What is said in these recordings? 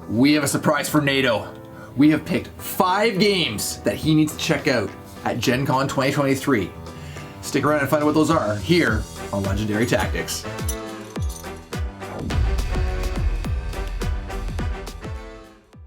we have a surprise for Nato. We have picked 5 games that he needs to check out at Gencon 2023. Stick around and find out what those are here on Legendary Tactics.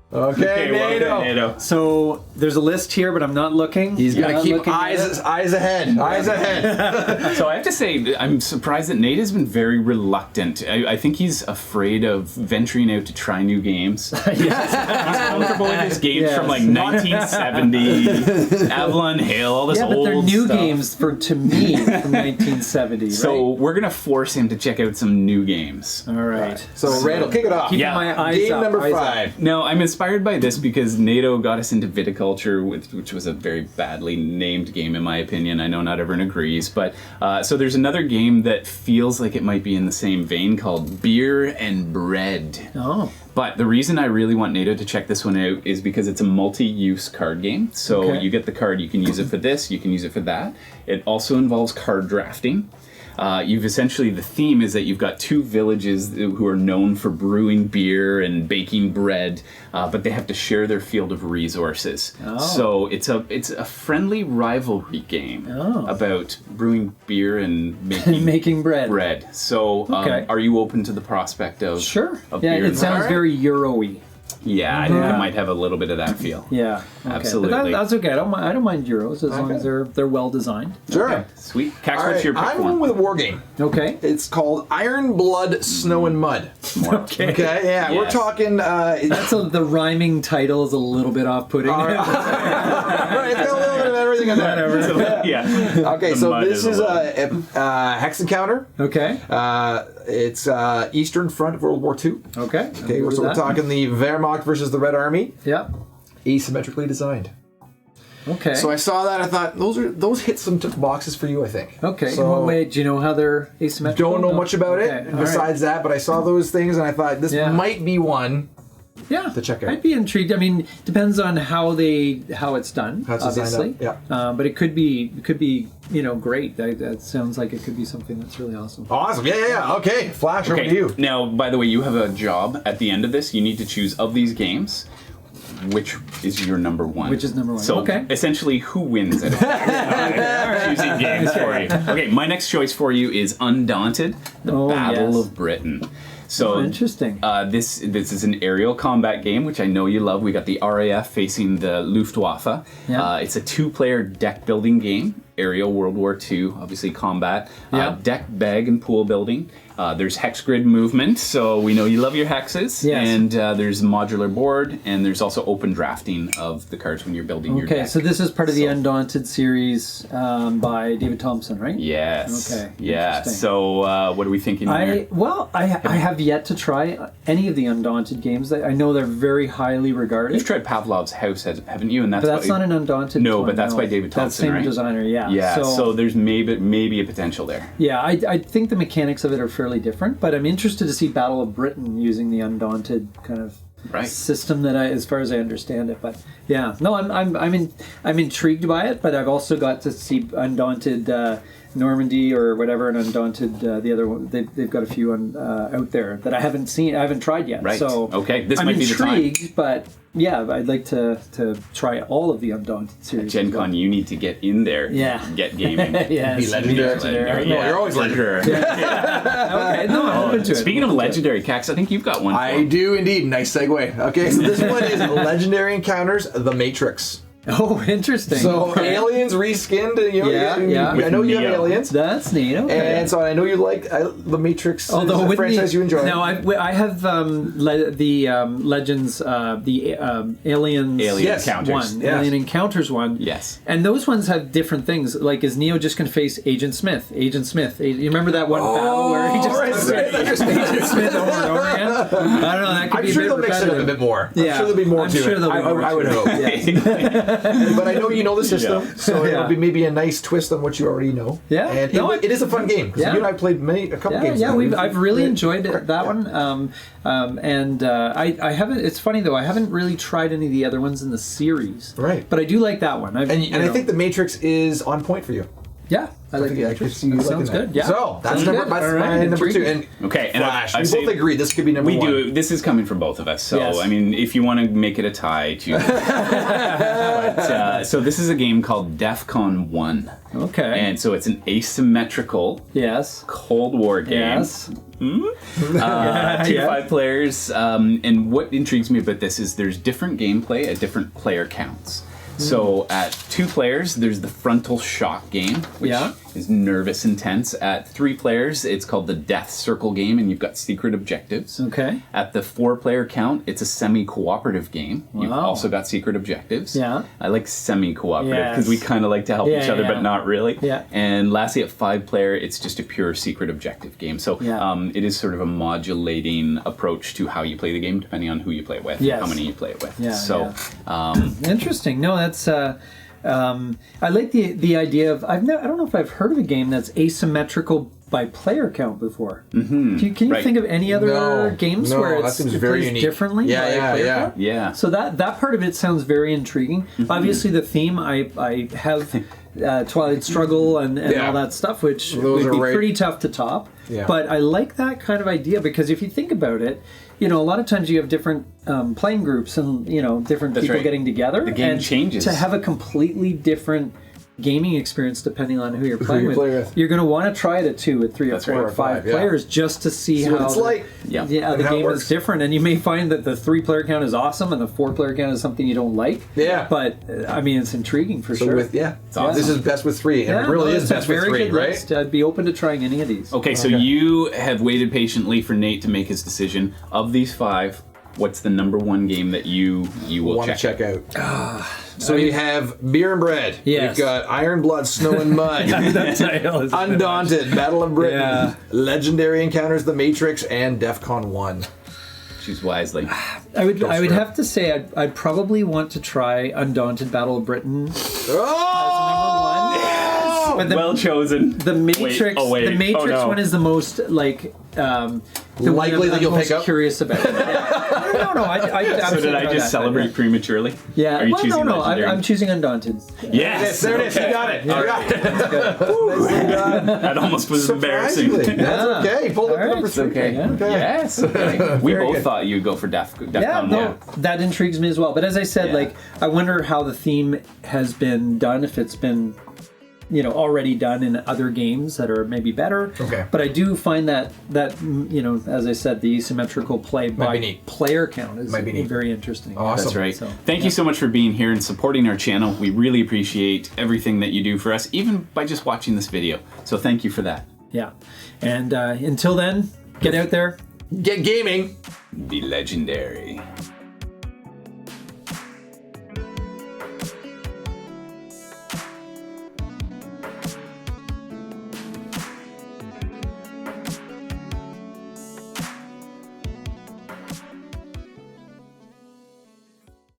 Okay, Nato. So there's a list here, but I'm not looking. He's got to keep eyes ahead. Eyes ahead. So I have to say, I'm surprised that Nate has been very reluctant. I think he's afraid of venturing out to try new games. He's comfortable with his games from like 1970, Avalon Hill, all this old stuff. Yeah, but they're new games to me from 1970. So we're going to force him to check out some new games. All right. So Randall, kick it off. Keep my eyes Game up, number 5. Now, I'm inspired by this because Nato got us into viticulture, which was a very badly named game in my opinion. I know not everyone agrees, but so there's another game that feels like it might be in the same vein called Beer and Bread. Oh. But the reason I really want Nato to check this one out is because it's a multi-use card game. So you get the card, you can use it for this, you can use it for that. It also involves card drafting. You've essentially, the theme is that you've got 2 villages who are known for brewing beer and baking bread, but they have to share their field of resources. Oh. So it's a friendly rivalry game about brewing beer and making bread. So are you open to the prospect of of beer? It sounds very Euro-y. Yeah, I think it might have a little bit of that feel. Yeah, okay. Absolutely. But that's okay. I don't mind Euros as long as they're well designed. Sure. Okay. Sweet. Cax, what's your pick? I'm going with a Wargame. Okay. It's called Iron Blood, Snow and Mud. Okay. Okay. Yeah, we're talking. The rhyming title is a little bit off-putting. Right, it's got a little bit of everything in there. Yeah. Okay, so this is a hex encounter. Okay. It's Eastern Front of World War II. Okay. Okay, so we're talking the Wehrmacht versus the Red Army. Yeah. Asymmetrically designed. Okay. So I saw that. I thought those hit some boxes for you. I think. Okay. So, in what way? Do you know how they're asymmetrical? Don't know much about it besides that, but I saw those things and I thought this might be one. Yeah, to check out. I'd be intrigued. I mean, depends on how it's done, obviously. Yeah. But it could be great. That sounds like it could be something that's really awesome. Awesome. Yeah. Okay, Flash, over to you. Now, by the way, you have a job at the end of this. You need to choose of these games, which is your number 1. Which is number 1. So essentially, who wins at choosing games for you? Okay, my next choice for you is Undaunted: The Battle of Britain. So interesting. This is an aerial combat game, which I know you love. We got the RAF facing the Luftwaffe. Yeah. It's a 2-player deck building game. Aerial World War II, obviously combat. Deck, bag, and pool building. There's hex grid movement, so we know you love your hexes. Yes. And there's modular board, and there's also open drafting of the cards when you're building your deck. Okay, so this is part of the Undaunted series by David Thompson, right? Yes. Okay. Yeah. So what are we thinking here? Well, I have yet to try any of the Undaunted games. I know they're very highly regarded. You've tried Pavlov's House, haven't you? And that's not an Undaunted. No, but that's by David Thompson, that same designer, yeah. Yeah, so there's maybe a potential there. Yeah, I think the mechanics of it are fairly different, but I'm interested to see Battle of Britain using the Undaunted kind of system as far as I understand it. But yeah, no, I'm intrigued by it, but I've also got to see Undaunted Normandy or whatever, and Undaunted the other one. They've got a few out there that I haven't seen. I haven't tried yet. Right. So this might be the time. I'm intrigued, but yeah, I'd like to try all of the Undaunted series. At Gen Con, you need to get in there. Yeah. Get gaming. Yes. Be legendary. Yeah. You're always legendary. Okay. No, I'm open to it. Speaking of legendary, Cax, I think you've got one. I do indeed. Nice segue. Okay, so this one is Legendary Encounters: The Matrix. Oh, interesting. So aliens reskinned. I know you have aliens. That's neat. Okay. And so I know you like the Matrix franchise. You enjoy. No, I have the Legends, the Alien Encounters one, Alien Encounters one. Yes. And those ones have different things. Like, is Neo just going to face Agent Smith? You remember that one battle where he just Agent Smith over and over again? I don't know. That could be a bit they'll mix it up a bit more. Yeah. I'm sure there'll be more to it. I would hope. But I know you know the system, so it'll be maybe a nice twist on what you already know. Yeah, and it is a fun game because you and I played a couple games. Yeah, I've really enjoyed that one. And I haven't. It's funny though, I haven't really tried any of the other ones in the series. Right, but I do like that one. I think the Matrix is on point for you. Yeah, I like the I could actress. see you liking Sounds that. good. Yeah. So that's Sounds number, good. that's All right, my number 2. intriguing. And Okay, and Flash. I We say- both agree this could be number 1. We do. This is coming from both of us. So, Yes. I mean, if you want to make it a tie, choose. So this is a game called DEFCON 1. Okay. And so it's an asymmetrical Yes. Cold War game. Yes. 2 to 5 players. And what intrigues me about this is there's different gameplay at different player counts. So at 2 players, there's the frontal shock game, which is nervous intense. At 3 players, it's called the Death Circle game, and you've got secret objectives. Okay. At the 4-player count, it's a semi-cooperative game. You've Wow. also got secret objectives. Yeah. I like semi-cooperative because Yes. we kind of like to help each other, yeah. but not really. Yeah. And lastly, at 5-player, it's just a pure secret objective game. So Yeah. it is sort of a modulating approach to how you play the game, depending on who you play it with, Yes. how many you play it with. Yeah, So. Interesting. No, that's. I like the idea of. I don't know if I've heard of a game that's asymmetrical by player count before. Mm-hmm. Can you Right. think of any other games where that seems it very plays unique. differently? by player count? Yeah. So that part of it sounds very intriguing. Obviously, the theme I have Twilight Struggle and Yeah. all that stuff, which Those would be are right. pretty tough to top. Yeah. But I like that kind of idea because if you think about it, a lot of times you have different playing groups and different people right. getting together. The game and changes. to have a completely different gaming experience depending on who you're playing you with. play with. You're going to want to try it at 2, at 3, That's or 4, right. or 5 Yeah. players just to see See how what it's like. Yeah. the And how it game works. is different, and you may find that the 3-player count is awesome and the 4-player count is something you don't like. Yeah. But I mean, it's intriguing for So sure. with awesome. this is best with 3, and Yeah, it really no, is it's a best with very 3, good right? list. I'd be open to trying any of these. Okay, so you have waited patiently for Nate to make his decision. Of these 5, what's the number 1 game that you will Want to check? check out. So we have Beer and Bread. Yes. We've got Iron Blood, Snow and Mud. That title is Undaunted, Battle of Britain, Yeah. Legendary Encounters, The Matrix, and DEFCON 1. Choose wisely. I would for it. have to say I'd probably want to try Undaunted Battle of Britain. Oh! But Well chosen. the Matrix, wait. the Matrix Oh, no. one is the most like the Likely one that I'm you'll most pick up? curious about. No. So did I just celebrate prematurely? Yeah. Are you Well, choosing no. Legendary? I'm choosing Undaunted. Yes. There it is. okay. You got it. You All got right. it. That almost was embarrassing. Surprisingly. That's okay. Pull up All right. number 3. Okay. Yeah. Yes. Okay. We Very both good. thought you'd go for DEFCON. Yeah, no, that intrigues me as well. But as I said, Yeah. like, I wonder how the theme has been done, if it's been, already done in other games that are maybe better. Okay. But I do find that as I said, the asymmetrical play Might be by neat. player count is Might be neat. very interesting. Awesome. That's right. So, Thank you so much for being here and supporting our channel. We really appreciate everything that you do for us, even by just watching this video. So thank you for that. Yeah. And until then, get out there. Get gaming. Be legendary.